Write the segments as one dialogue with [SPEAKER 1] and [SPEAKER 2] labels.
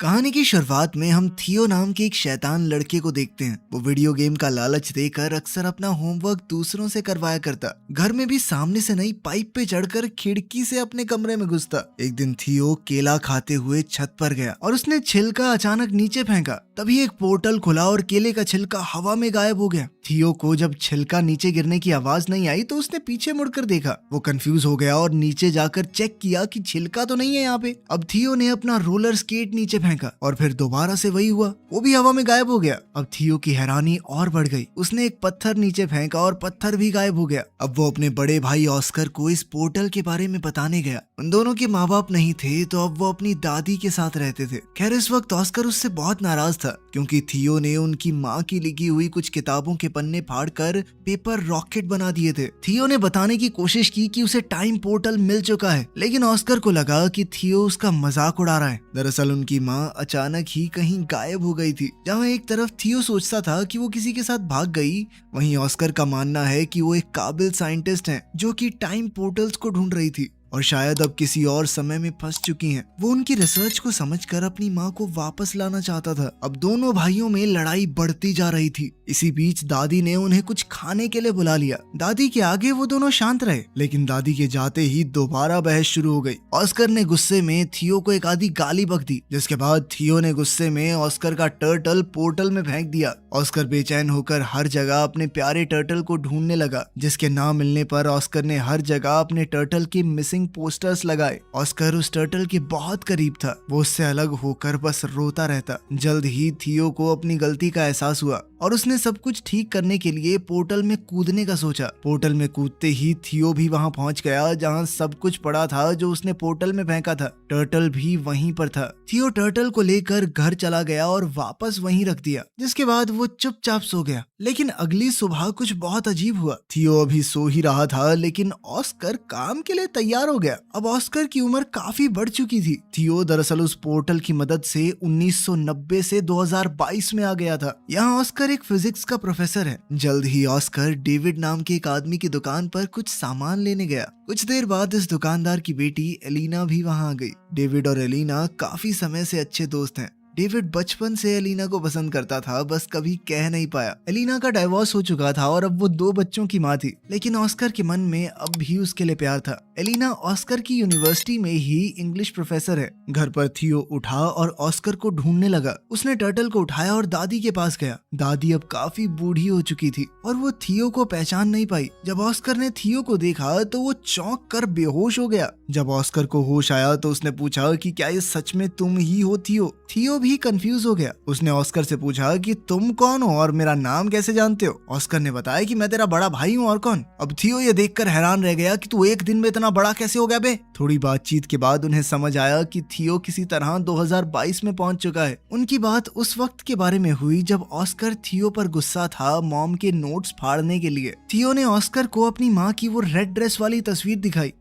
[SPEAKER 1] कहानी की शुरुआत में हम थियो नाम के एक शैतान लड़के को देखते हैं। वो वीडियो गेम का लालच देकर अक्सर अपना होमवर्क दूसरों से करवाया करता। घर में भी सामने से नहीं, पाइप पे चढ़कर खिड़की से अपने कमरे में घुसता। एक दिन थियो केला खाते हुए छत पर गया और उसने छिलका अचानक नीचे फेंका। तभी एक पोर्टल खुला और केले का छिलका हवा में गायब हो गया। थियो को जब छिलका नीचे गिरने की आवाज नहीं आई तो उसने पीछे मुड़कर देखा। वो कंफ्यूज हो गया और नीचे जाकर चेक किया कि छिलका तो नहीं है यहाँ पे। अब थियो ने अपना रोलर स्केट नीचे फेंका और फिर दोबारा से वही हुआ, वो भी हवा में गायब हो गया। अब थियो की हैरानी और बढ़ गई। उसने एक पत्थर नीचे फेंका और पत्थर भी गायब हो गया। अब वो अपने बड़े भाई ऑस्कर को इस पोर्टल के बारे में बताने गया। उन दोनों के माँ बाप नहीं थे तो अब वो अपनी दादी के साथ रहते थे। खैर इस वक्त ऑस्कर उससे बहुत नाराज था क्योंकि थियो ने उनकी माँ की लिखी हुई कुछ किताबों के पन्ने फाड़कर पेपर रॉकेट बना दिए थे। थियो ने बताने की कोशिश की कि उसे टाइम पोर्टल मिल चुका है, लेकिन ऑस्कर को लगा कि थियो उसका मजाक उड़ा रहा है। दरअसल उनकी माँ अचानक ही कहीं गायब हो गई थी। जहाँ एक तरफ थियो सोचता था कि वो किसी के साथ भाग गई, वहीं ऑस्कर का मानना है कि वो एक काबिल साइंटिस्ट हैं जो कि टाइम पोर्टल्स को ढूंढ रही थी और शायद अब किसी और समय में फंस चुकी हैं। वो उनकी रिसर्च को समझकर अपनी माँ को वापस लाना चाहता था। अब दोनों भाइयों में लड़ाई बढ़ती जा रही थी। इसी बीच दादी ने उन्हें कुछ खाने के लिए बुला लिया। दादी के आगे वो दोनों शांत रहे, लेकिन दादी के जाते ही दोबारा बहस शुरू हो गई। ऑस्कर ने गुस्से में थियो को एक आधी गाली बक दी, जिसके बाद थियो ने गुस्से में ऑस्कर का टर्टल पोर्टल में फेंक दिया। ऑस्कर बेचैन होकर हर जगह अपने प्यारे टर्टल को ढूंढने लगा, जिसके ना मिलने पर ऑस्कर ने हर जगह अपने टर्टल के मिसिंग पोस्टर्स लगाए। ऑस्कर उस टर्टल के बहुत करीब था। वो उससे अलग होकर बस रोता रहता। जल्द ही थियो को अपनी गलती का एहसास हुआ और उसने सब कुछ ठीक करने के लिए पोर्टल में कूदने का सोचा। पोर्टल में कूदते ही थियो भी वहां पहुंच गया जहां सब कुछ पड़ा था जो उसने पोर्टल में फेंका था। टर्टल भी वहीं पर था। थियो टर्टल को लेकर घर चला गया और वापस वहीं रख दिया, जिसके बाद वो चुपचाप सो गया। लेकिन अगली सुबह कुछ बहुत अजीब हुआ। थियो अभी सो ही रहा था, लेकिन ऑस्कर काम के लिए तैयार हो गया। अब ऑस्कर की उम्र काफी बढ़ चुकी थी। थियो दरअसल उस पोर्टल की मदद से 1990 से 2022 में आ गया था। यहाँ ऑस्कर एक फिजिक्स का प्रोफेसर है। जल्द ही ऑस्कर डेविड नाम के एक आदमी की दुकान पर कुछ सामान लेने गया। कुछ देर बाद इस दुकानदार की बेटी एलिना भी वहाँ आ गई। डेविड और एलिना काफी समय से अच्छे दोस्त हैं। डेविड बचपन से एलिना को पसंद करता था, बस कभी कह नहीं पाया। एलिना का डाइवोर्स हो चुका था और अब वो 2 बच्चों की माँ थी, लेकिन ऑस्कर के मन में अब भी उसके लिए प्यार था। एलिना ऑस्कर की यूनिवर्सिटी में ही इंग्लिश प्रोफेसर है। घर पर थियो उठा और ऑस्कर को ढूंढने लगा। उसने टर्टल को उठाया और दादी के पास गया। दादी अब काफी बूढ़ी हो चुकी थी और वो थियो को पहचान नहीं पाई। जब ऑस्कर ने थियो को देखा तो वो चौंक कर बेहोश हो गया। जब ऑस्कर को होश आया तो उसने पूछा कि क्या ये सच में तुम ही हो थियो? थियो भी कंफ्यूज हो गया। उसने ऑस्कर से पूछा कि तुम कौन हो और मेरा नाम कैसे जानते हो? ऑस्कर ने बताया कि मैं तेरा बड़ा भाई हूँ, और कौन? अब थियो ये देखकर हैरान रह गया कि तू एक दिन में इतना बड़ा कैसे हो गया बे? थोड़ी बातचीत के बाद उन्हें समझ आया कि थियो किसी तरह 2022 में पहुंच चुका है। उनकी बात उस वक्त के बारे में हुई जब ऑस्कर थियो पर गुस्सा था मॉम के नोट्स फाड़ने के लिए। थियो ने ऑस्कर को अपनी माँ की वो रेड ड्रेस वाली तस्वीर दिखाई।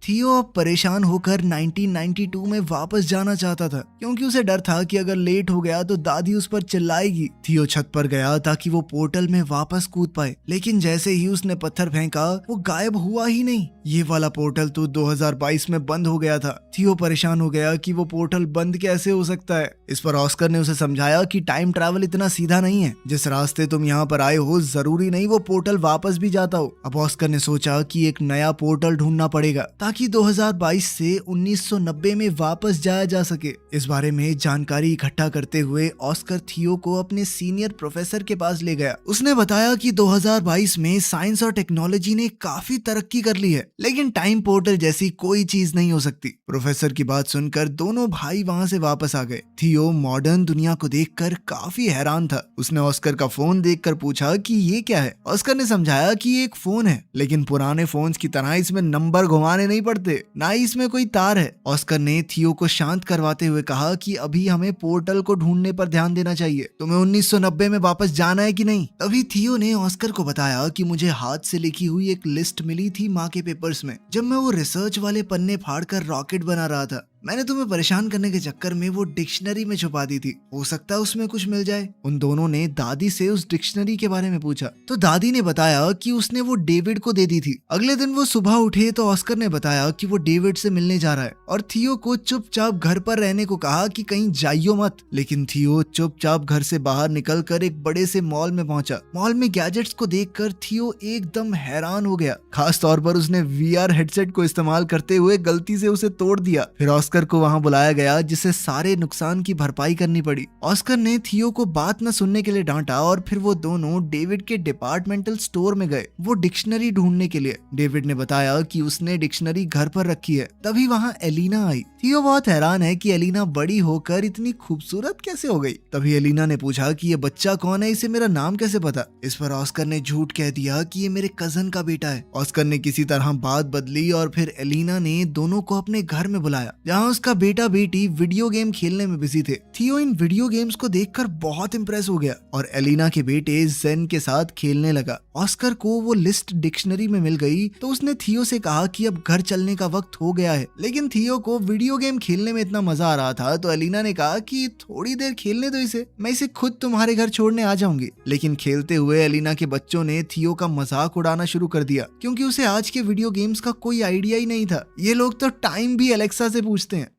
[SPEAKER 1] थियो अब परेशान होकर 1992 में वापस जाना चाहता था, क्योंकि उसे डर था कि अगर लेट हो गया तो दादी उस पर चिल्लाएगी। थियो छत पर गया ताकि वो पोर्टल में वापस कूद पाए, लेकिन जैसे ही उसने पत्थर फेंका वो गायब हुआ ही नहीं। ये वाला पोर्टल तो 2022 में बंद हो गया था। थियो परेशान हो गया कि वो पोर्टल बंद कैसे हो सकता है। इस पर ऑस्कर ने उसे समझाया कि टाइम ट्रैवल इतना सीधा नहीं है। जिस रास्ते तुम यहाँ पर आए हो जरूरी नहीं वो पोर्टल वापस भी जाता हो। अब ऑस्कर ने सोचा कि एक नया पोर्टल ढूंढना पड़ेगा ताकि 2022 से 1990 में वापस जाया जा सके। इस बारे में जानकारी इकट्ठा करते हुए ऑस्कर थियो को अपने सीनियर प्रोफेसर के पास ले गया। उसने बताया कि 2022 में साइंस और टेक्नोलॉजी ने काफी तरक्की कर ली है, लेकिन टाइम पोर्टल जैसी कोई चीज नहीं हो सकती। प्रोफेसर की बात सुनकर दोनों भाई वहां से वापस आ गए। थियो मॉडर्न दुनिया को देखकर काफी हैरान था। उसने ऑस्कर का फोन देखकर पूछा कि ये क्या है। ऑस्कर ने समझाया कि ये एक फोन है, लेकिन पुराने फोन्स की तरह इसमें नंबर घुमाने नहीं पड़ते, ना ही इसमें कोई तार है। ऑस्कर ने थियो को शांत करवाते हुए कहा कि अभी हमें पोर्टल को ढूंढने पर ध्यान देना चाहिए। तुम्हें 1990 में वापस जाना है कि नहीं? तभी थियो ने ऑस्कर को बताया कि मुझे हाथ से लिखी हुई एक लिस्ट मिली थी माँ के पेपर्स में, जब मैं वो रिसर्च वाले पन्ने फाड़कर रॉकेट बना रहा था। मैंने तुम्हें परेशान करने के चक्कर में वो डिक्शनरी में छुपा दी थी, हो सकता है उसमें कुछ मिल जाए। उन दोनों ने दादी से उस डिक्शनरी के बारे में पूछा तो दादी ने बताया कि उसने वो डेविड को दे दी थी। अगले दिन वो सुबह उठे तो ऑस्कर ने बताया कि वो डेविड से मिलने जा रहा है और थियो को चुपचाप घर पर रहने को कहा कि कहीं जाइयो मत। लेकिन थियो चुपचाप घर से बाहर निकलकर एक बड़े से मॉल में पहुंचा। मॉल में गैजेट्स को देखकर थियो एकदम हैरान हो गया। खास तौर पर उसने वीआर हेडसेट को इस्तेमाल करते हुए गलती से उसे तोड़ दिया। फिर ऑस्कर को वहां बुलाया गया जिसे सारे नुकसान की भरपाई करनी पड़ी। ऑस्कर ने थियो को बात न सुनने के लिए डांटा और फिर वो दोनों डेविड के डिपार्टमेंटल स्टोर में गए वो डिक्शनरी ढूंढने के लिए। डेविड ने बताया कि उसने डिक्शनरी घर पर रखी है। तभी वहां एलिना आई। थियो बहुत हैरान है कि एलिना बड़ी होकर इतनी खूबसूरत कैसे हो गई। तभी एलिना ने पूछा कि ये बच्चा कौन है, इसे मेरा नाम कैसे पता। इस पर ऑस्कर ने झूठ कह दिया कि ये मेरे कजन का बेटा है। ऑस्कर ने किसी तरह बात बदली और फिर एलिना ने दोनों को अपने घर में बुलाया जहाँ उसका बेटा बेटी वीडियो गेम खेलने में बिजी थे। थियो इन वीडियो गेम्स को देखकर बहुत इम्प्रेस हो गया और एलिना के बेटे जेन के साथ खेलने लगा। ऑस्कर को वो लिस्ट डिक्शनरी में मिल गई तो उसने थियो से कहा कि अब घर चलने का वक्त हो गया है। लेकिन थियो को वीडियो गेम खेलने में इतना मजा आ रहा था तो एलिना ने कहा कि थोड़ी देर खेलने दो इसे, मैं इसे खुद तुम्हारे घर छोड़ने आ जाऊंगी। लेकिन खेलते हुए एलिना के बच्चों ने थियो का मजाक उड़ाना शुरू कर दिया क्योंकि उसे आज के वीडियो गेम्स का कोई आइडिया ही नहीं था। ये लोग तो टाइम भी एलेक्सा से पूछते हैं।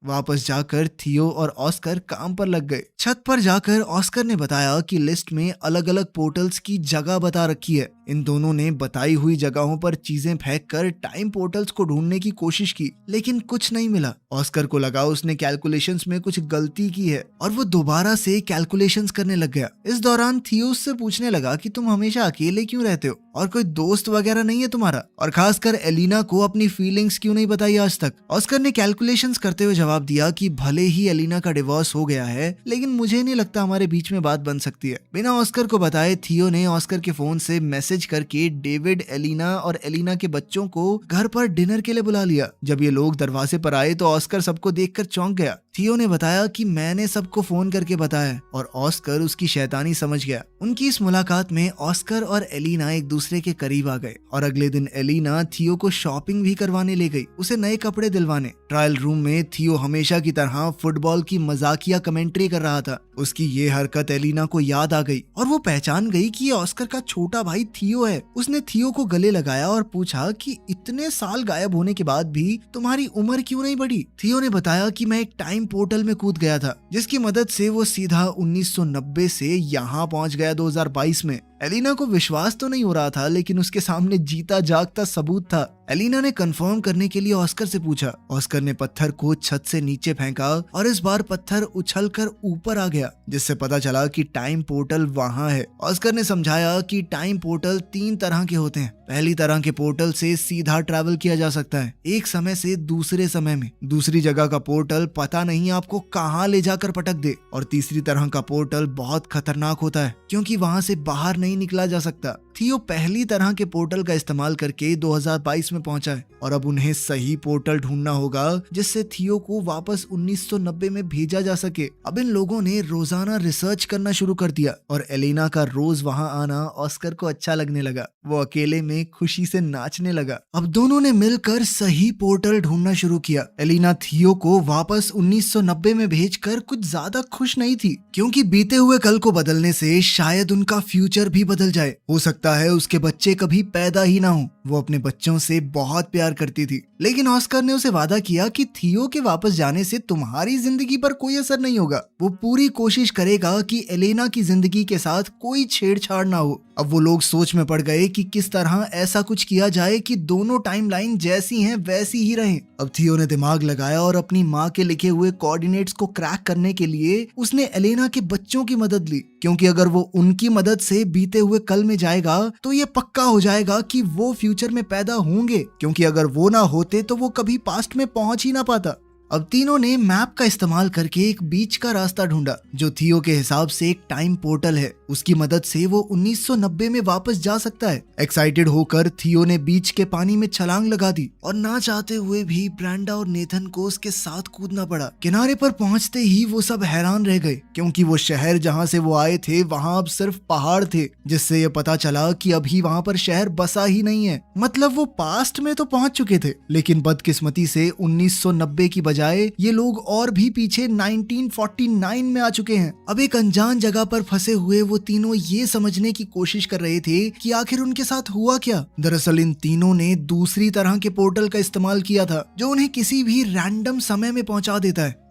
[SPEAKER 1] वापस जाकर थियो और ऑस्कर काम पर लग गए। छत पर जाकर ऑस्कर ने बताया कि लिस्ट में अलग अलग पोर्टल्स की जगह बता रखी है। इन दोनों ने बताई हुई जगहों पर चीजें फेंक कर टाइम पोर्टल्स को ढूंढने की कोशिश की लेकिन कुछ नहीं मिला। ऑस्कर को लगा उसने कैलकुलेशंस में कुछ गलती की है और वो दोबारा से कैलकुलेशंस करने लग गया। इस दौरान थियो उससे पूछने लगा कि तुम हमेशा अकेले क्यों रहते हो और कोई दोस्त वगैरह नहीं है तुम्हारा, और खासकर एलिना को अपनी फीलिंग्स क्यों नहीं बताई आज तक। ऑस्कर ने कैलकुलेशंस करते हुए जवाब दिया कि भले ही एलिना का डिवोर्स हो गया है लेकिन मुझे नहीं लगता हमारे बीच में बात बन सकती है। बिना ऑस्कर को बताए थियो ने ऑस्कर के फोन से मैसेज करके डेविड, एलिना और एलिना के बच्चों को घर पर डिनर के लिए बुला लिया। जब ये लोग दरवाजे पर आए तो ऑस्कर सबको देखकर चौंक गया। थियो ने बताया कि मैंने सबको फोन करके बताया और ऑस्कर उसकी शैतानी समझ गया। उनकी इस मुलाकात में ऑस्कर और एलिना एक दूसरे के करीब आ गए और अगले दिन एलिना थियो को शॉपिंग भी करवाने ले गई, उसे नए कपड़े दिलवाने। ट्रायल रूम में थियो हमेशा की तरह फुटबॉल की मजाकिया कमेंट्री कर रहा था। उसकी ये हरकत एलिना को याद आ गई और वो पहचान गई कि ये ऑस्कर का छोटा भाई थियो है। उसने थियो को गले लगाया और पूछा कि इतने साल गायब होने के बाद भी तुम्हारी उम्र क्यों नहीं बढ़ी। थियो ने बताया कि मैं एक टाइम पोर्टल में कूद गया था जिसकी मदद से वो सीधा 1990 से यहाँ पहुंच गया 2022 में। एलिना को विश्वास तो नहीं हो रहा था लेकिन उसके सामने जीता जागता सबूत था। एलिना ने कंफर्म करने के लिए ऑस्कर से पूछा। ऑस्कर ने पत्थर को छत से नीचे फेंका और इस बार पत्थर उछलकर ऊपर आ गया जिससे पता चला कि टाइम पोर्टल वहां है। ऑस्कर ने समझाया कि टाइम पोर्टल 3 तरह के होते हैं। पहली तरह के पोर्टल से सीधा ट्रैवल किया जा सकता है एक समय से दूसरे समय में। दूसरी जगह का पोर्टल पता नहीं आपको कहाँ ले जाकर पटक दे। और तीसरी तरह का पोर्टल बहुत खतरनाक होता है क्योंकि वहां से बाहर नहीं निकला जा सकता। थियो पहली तरह के पोर्टल का इस्तेमाल करके 2022 में पहुंचा है और अब उन्हें सही पोर्टल ढूंढना होगा जिससे थियो को वापस 1990 में भेजा जा सके। अब इन लोगों ने रोजाना रिसर्च करना शुरू कर दिया और एलिना का रोज वहां आना ऑस्कर को अच्छा लगने लगा। वो अकेले में खुशी से नाचने लगा। अब दोनों ने मिलकर सही पोर्टल ढूंढना शुरू किया। एलिना थियो को वापस 1990 में भेजकर कुछ ज्यादा खुश नहीं थी क्योंकि बीते हुए कल को बदलने से शायद उनका फ्यूचर भी बदल जाए। हो सकता है उसके बच्चे कभी पैदा ही ना हो। वो अपने बच्चों से बहुत प्यार करती थी लेकिन ऑस्कर ने उसे वादा किया कि थियो के वापस जाने से तुम्हारी जिंदगी पर कोई असर नहीं होगा। वो पूरी कोशिश करेगा कि एलिना की जिंदगी के साथ कोई छेड़छाड़ ना हो। अब वो लोग सोच में पड़ गए कि किस तरह ऐसा कुछ किया जाए कि दोनों टाइमलाइन जैसी हैं वैसी ही रहें। अब थियो ने दिमाग लगाया और अपनी माँ के लिखे हुए कोऑर्डिनेट्स को क्रैक करने के लिए उसने एलिना के बच्चों की मदद ली क्योंकि अगर वो उनकी मदद से बीते हुए कल में जाएगा तो ये पक्का हो जाएगा कि वो फ्यूचर में पैदा होंगे क्योंकि अगर वो ना होते तो वो कभी पास्ट में पहुंच ही ना पाता। अब तीनों ने मैप का इस्तेमाल करके एक बीच का रास्ता ढूंढा जो थियो के हिसाब से एक टाइम पोर्टल है। उसकी मदद से वो 1990 में वापस जा सकता है। एक्साइटेड होकर थियो ने बीच के पानी में छलांग लगा दी और ना चाहते हुए भी ब्रेंडा और नेथन को उसके साथ कूदना पड़ा। किनारे पर पहुंचते ही वो सब हैरान रह गए क्योंकि वो शहर जहां से वो आए थे वहां अब सिर्फ पहाड़ थे, जिससे ये पता चला कि अभी वहां पर शहर बसा ही नहीं है। मतलब वो पास्ट में तो पहुंच चुके थे, लेकिन बदकिस्मती से 1990 की बजाय ये लोग और भी पीछे 1949 में आ चुके हैं। अब एक अनजान जगह पर फंसे हुए वो तीनों ये समझने की कोशिश कर रहे थे कि आखिर उनके साथ हुआ क्या। दरअसल इन तीनों ने दूसरी तरह के पोर्टल का इस्तेमाल किया था जो उन्हें किसी भी रैंडम समय में पहुंचा देता है।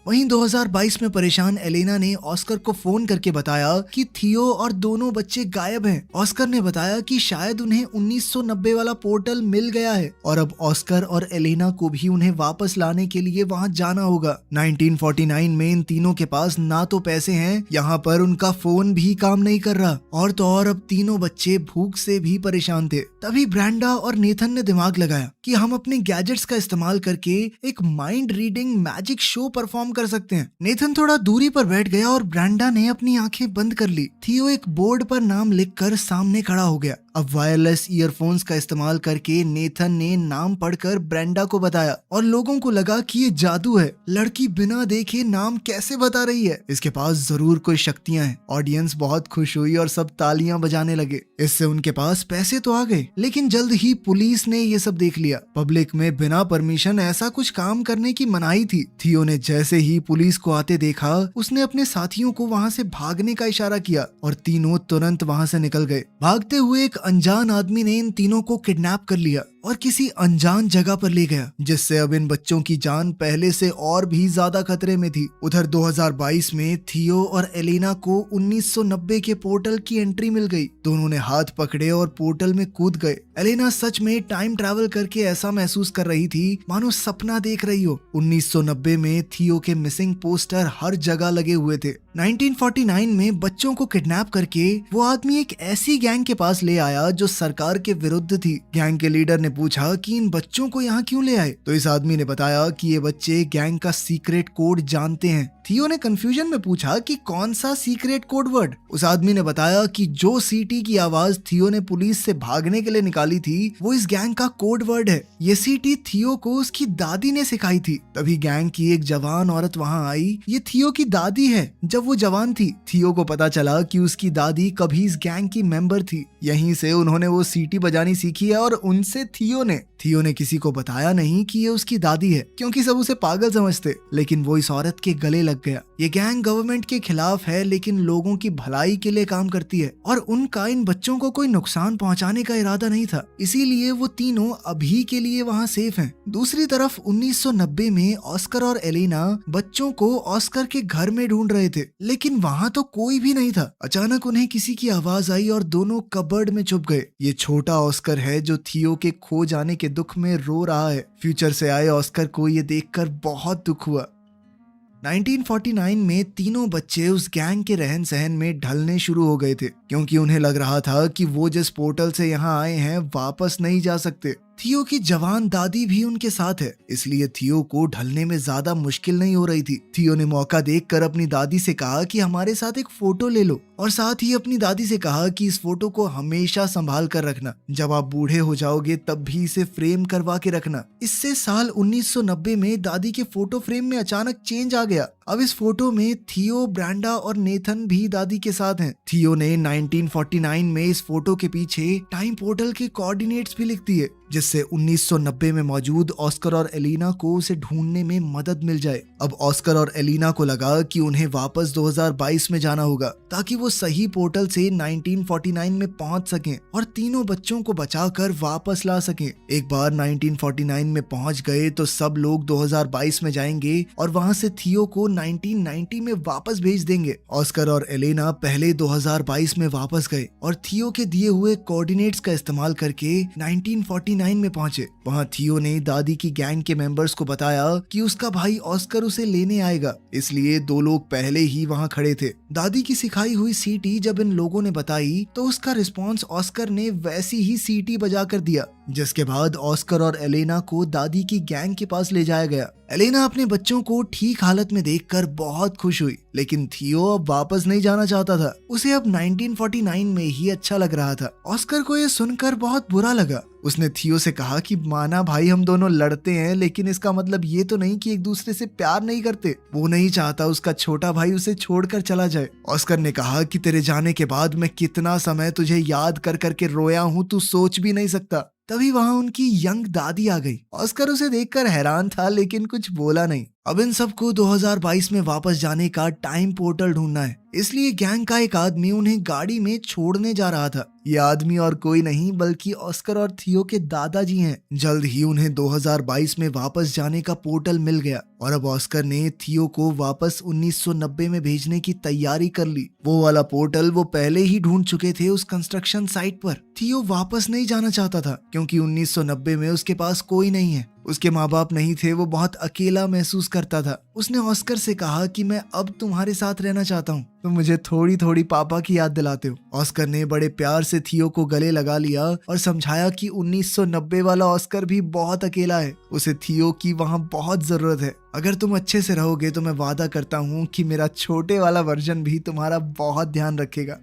[SPEAKER 1] वहीं 2022 में परेशान एलेना ने ऑस्कर को फोन करके बताया कि थियो और दोनों बच्चे गायब हैं। ऑस्कर ने बताया कि शायद उन्हें 1990 वाला पोर्टल मिल गया है और अब ऑस्कर और एलेना को भी उन्हें वापस लाने के लिए वहां जाना होगा। 1949 में इन तीनों के पास ना तो पैसे हैं, यहाँ पर उनका फोन भी काम नहीं कर रहा, और तो और अब तीनों बच्चे भूख से भी परेशान थे। तभी ब्रेंडा और नेथन ने दिमाग लगाया कि हम अपने गैजेट्स का इस्तेमाल करके एक mind reading magic show perform कर सकते हैं। नेथन थोड़ा दूरी पर बैठ गया और ब्रेंडा ने अपनी आंखें बंद कर ली। थियो एक बोर्ड पर नाम लिखकर सामने खड़ा हो गया। अब वायरलेस ईयरफोन्स का इस्तेमाल करके नेथन ने नाम पढ़कर ब्रेंडा को बताया और लोगों को लगा कि ये जादू है। लड़की बिना देखे नाम कैसे बता रही है, इसके पास जरूर कोई शक्तियां हैं। ऑडियंस बहुत खुश हुई और सब तालियां बजाने लगे। इससे उनके पास पैसे तो आ गए, लेकिन जल्द ही पुलिस ने ये सब देख लिया। पब्लिक में बिना परमिशन ऐसा कुछ काम करने की मनाही थी। थियो ने जैसे ही पुलिस को आते देखा, उसने अपने साथियों को वहां से भागने का इशारा किया और तीनों तुरंत वहां से निकल गए। भागते हुए एक अनजान आदमी ने इन तीनों को किडनैप कर लिया और किसी अनजान जगह पर ले गया, जिससे अब इन बच्चों की जान पहले से और भी ज्यादा खतरे में थी। उधर 2022 में थियो और एलेना को 1990 के पोर्टल की एंट्री मिल गई। दोनों ने हाथ पकड़े और पोर्टल में कूद गए। एलेना सच में टाइम ट्रैवल करके ऐसा महसूस कर रही थी मानो सपना देख रही हो। 1990 में थियो के मिसिंग पोस्टर हर जगह लगे हुए थे। 1949 में बच्चों को किडनैप करके वो आदमी एक ऐसी गैंग के पास ले आया जो सरकार के विरुद्ध थी। गैंग के लीडर ने पूछा कि इन बच्चों को यहाँ क्यों ले आए, तो इस आदमी ने बताया कि ये बच्चे गैंग का सीक्रेट कोड जानते हैं। थियो ने कंफ्यूजन में पूछा कि कौन सा सीक्रेट कोड वर्ड। उस आदमी ने बताया कि जो सीटी की आवाज थियो ने पुलिस से भागने के लिए निकाली थी वो इस गैंग का कोड वर्ड है। ये सीटी थियो को उसकी दादी ने सिखाई थी। तभी गैंग की एक जवान औरत वहां आई। ये थियो की दादी है। जब वो जवान थी, थियो को पता चला कि उसकी दादी कभी इस गैंग की मेंबर थी। यहीं से उन्होंने वो सीटी बजानी सीखी है और उनसे थियो ने किसी को बताया नहीं कि ये उसकी दादी है, क्योंकि सब उसे पागल समझते, लेकिन वो इस औरत के गले लग गया। ये गैंग गवर्नमेंट के खिलाफ है, लेकिन लोगों की भलाई के लिए काम करती है और उनका इन बच्चों को कोई नुकसान पहुंचाने का इरादा नहीं था, इसीलिए वो तीनों अभी के लिए वहां सेफ हैं। दूसरी तरफ 1990 में ऑस्कर और एलेना बच्चों को ऑस्कर के घर में ढूंढ रहे थे, लेकिन वहां तो कोई भी नहीं था। अचानक उन्हें किसी की आवाज आई और दोनों कबर्ड में छुप गए। ये छोटा ऑस्कर है जो थियो के खो जाने के दुख में रो रहा है। फ्यूचर से आए ऑस्कर को ये देखकर बहुत दुख हुआ। 1949 में तीनों बच्चे उस गैंग के रहन सहन में ढलने शुरू हो गए थे, क्योंकि उन्हें लग रहा था कि वो जिस पोर्टल से यहाँ आए हैं वापस नहीं जा सकते। थियो की जवान दादी भी उनके साथ है, इसलिए थियो को ढलने में ज्यादा मुश्किल नहीं हो रही थी। थियो ने मौका देखकर अपनी दादी से कहा कि हमारे साथ एक फोटो ले लो, और साथ ही अपनी दादी से कहा कि इस फोटो को हमेशा संभाल कर रखना। जब आप बूढ़े हो जाओगे तब भी इसे फ्रेम करवा के रखना। इससे साल 1990 में दादी के फोटो फ्रेम में अचानक चेंज आ गया। अब इस फोटो में थियो, ब्रेंडा और नेथन भी दादी के साथ हैं। थियो ने 1949 में इस फोटो के पीछे टाइम पोर्टल के कोऑर्डिनेट्स भी लिख दिए, जिससे 1990 में मौजूद ऑस्कर और एलिना को उसे ढूंढने में मदद मिल जाए। अब ऑस्कर और एलिना को लगा कि उन्हें वापस 2022 में जाना होगा, ताकि वो सही पोर्टल से 1949 में पहुंच सकें और तीनों बच्चों को बचाकर वापस ला सकें। एक बार 1949 में पहुंच गए तो सब लोग 2022 में जाएंगे और वहां से थियो को 1990 में वापस भेज देंगे। ऑस्कर और एलिना पहले 2022 में वापस गए और थियो के दिए हुए कोऑर्डिनेट्स का इस्तेमाल करके 1949 में पहुंचे। वहां थियो ने दादी की गैंग के मेंबर्स को बताया कि उसका भाई ऑस्कर उसे लेने आएगा, इसलिए दो लोग पहले ही वहां खड़े थे। दादी की सिखाई हुई सीटी जब इन लोगों ने बताई तो उसका रिस्पॉन्स ऑस्कर ने वैसी ही सीटी बजा कर दिया। जिसके बाद ऑस्कर और एलेना को दादी की गैंग के पास ले जाया गया। एलेना अपने बच्चों को ठीक हालत में देखकर बहुत खुश हुई, लेकिन थियो अब वापस नहीं जाना चाहता था। उसे अब 1949 में ही अच्छा लग रहा था। ऑस्कर को यह सुनकर बहुत बुरा लगा। उसने थियो से कहा कि माना भाई हम दोनों लड़ते हैं, लेकिन इसका मतलब ये तो नहीं कि एक दूसरे से प्यार नहीं करते। वो नहीं चाहता उसका छोटा भाई उसे छोड़कर चला जाए। ऑस्कर ने कहा कि तेरे जाने के बाद मैं कितना समय तुझे याद कर करके रोया हूँ, तू सोच भी नहीं सकता। तभी वहां उनकी यंग दादी आ गई। ऑस्कर उसे देखकर हैरान था, लेकिन कुछ बोला नहीं। अब इन सबको 2022 में वापस जाने का टाइम पोर्टल ढूंढना है, इसलिए गैंग का एक आदमी उन्हें गाड़ी में छोड़ने जा रहा था। ये आदमी और कोई नहीं बल्कि ऑस्कर और थियो के दादाजी हैं। जल्द ही उन्हें 2022 में वापस जाने का पोर्टल मिल गया और अब ऑस्कर ने थियो को वापस 1990 में भेजने की तैयारी कर ली। वो वाला पोर्टल वो पहले ही ढूंढ चुके थे उस कंस्ट्रक्शन साइट पर। थियो वापस नहीं जाना चाहता था क्योंकि 1990 में उसके पास कोई नहीं है। उसके माँ बाप नहीं थे, वो बहुत अकेला महसूस करता था। उसने ऑस्कर से कहा कि मैं अब तुम्हारे साथ रहना चाहता हूँ, तुम मुझे थोड़ी थोड़ी पापा की याद दिलाते हो। ऑस्कर ने बड़े प्यार से थियो को गले लगा लिया और समझाया कि 1990 वाला ऑस्कर भी बहुत अकेला है, उसे थियो की वहाँ बहुत जरूरत है। अगर तुम अच्छे से रहोगे तो मैं वादा करता हूँ कि मेरा छोटे वाला वर्जन भी तुम्हारा बहुत ध्यान रखेगा।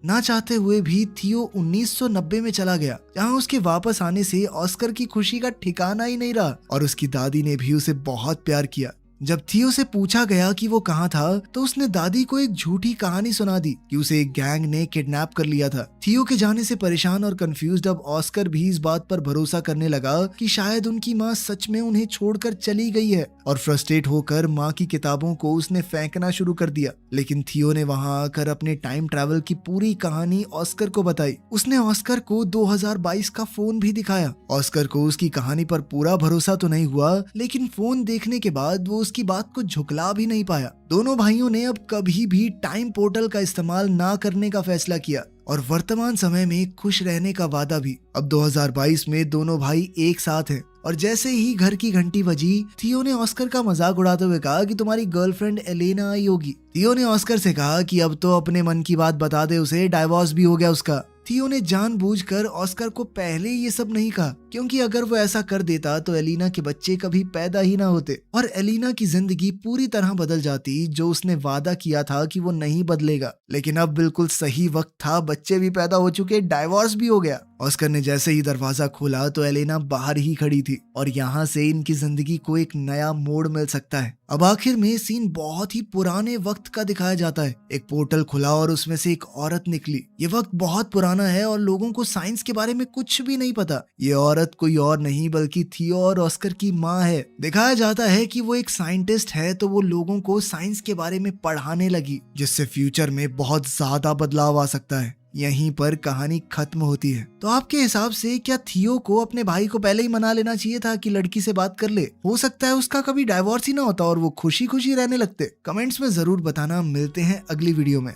[SPEAKER 1] ना चाहते हुए भी थियो 1990 में चला गया, जहां उसके वापस आने से ऑस्कर की खुशी का ठिकाना ही नहीं रहा और उसकी दादी ने भी उसे बहुत प्यार किया। जब थियो से पूछा गया कि वो कहाँ था, तो उसने दादी को एक झूठी कहानी सुना दी कि उसे एक गैंग ने किडनैप कर लिया था। थियो के जाने से परेशान और कंफ्यूज्ड अब ऑस्कर भी इस बात पर भरोसा करने लगा कि शायद उनकी माँ सच में उन्हें छोड़कर चली गई है, और फ्रस्ट्रेट होकर माँ की किताबों को उसने फेंकना शुरू कर दिया। लेकिन थियो ने वहाँ आकर अपने टाइम ट्रैवल की पूरी कहानी ऑस्कर को बताई। उसने ऑस्कर को 2022 का फोन भी दिखाया। ऑस्कर को उसकी कहानी पर पूरा भरोसा तो नहीं हुआ, लेकिन फोन देखने के बाद वो उसकी बात को झुकला भी नहीं पाया। दोनों भाइयों ने अब कभी भी टाइम पोर्टल का इस्तेमाल ना करने का फैसला किया और वर्तमान समय में खुश रहने का वादा भी। अब 2022 में दोनों भाई एक साथ हैं और जैसे ही घर की घंटी बजी, थियो ने ऑस्कर का मजाक उड़ाते हुए कहा कि तुम्हारी गर्लफ्रेंड एलेना आई होगी। थियो ने ऑस्कर से कहा कि अब तो अपने मन की बात बता दे उसे, डाइवोर्स भी हो गया उसका। थियो ने जानबूझकर ऑस्कर को पहले ये सब नहीं कहा, क्योंकि अगर वो ऐसा कर देता तो एलिना के बच्चे कभी पैदा ही ना होते और एलिना की जिंदगी पूरी तरह बदल जाती, जो उसने वादा किया था कि वो नहीं बदलेगा। लेकिन अब बिल्कुल सही वक्त था, बच्चे भी पैदा हो चुके, डाइवोर्स भी हो गया। ऑस्कर ने जैसे ही दरवाजा खोला तो एलेना बाहर ही खड़ी थी और यहाँ से इनकी जिंदगी को एक नया मोड़ मिल सकता है। अब आखिर में सीन बहुत ही पुराने वक्त का दिखाया जाता है। एक पोर्टल खुला और उसमें से एक औरत निकली। ये वक्त बहुत पुराना है और लोगों को साइंस के बारे में कुछ भी नहीं पता। ये औरत कोई और नहीं बल्कि थियो और ऑस्कर की माँ है। दिखाया जाता है कि वो एक साइंटिस्ट है, तो वो लोगों को साइंस के बारे में पढ़ाने लगी, जिससे फ्यूचर में बहुत ज्यादा बदलाव आ सकता है। यहीं पर कहानी खत्म होती है। तो आपके हिसाब से क्या थियो को अपने भाई को पहले ही मना लेना चाहिए था कि लड़की से बात कर ले? हो सकता है उसका कभी डाइवोर्स ही ना होता और वो खुशी खुशी रहने लगते। कमेंट्स में जरूर बताना। मिलते हैं अगली वीडियो में।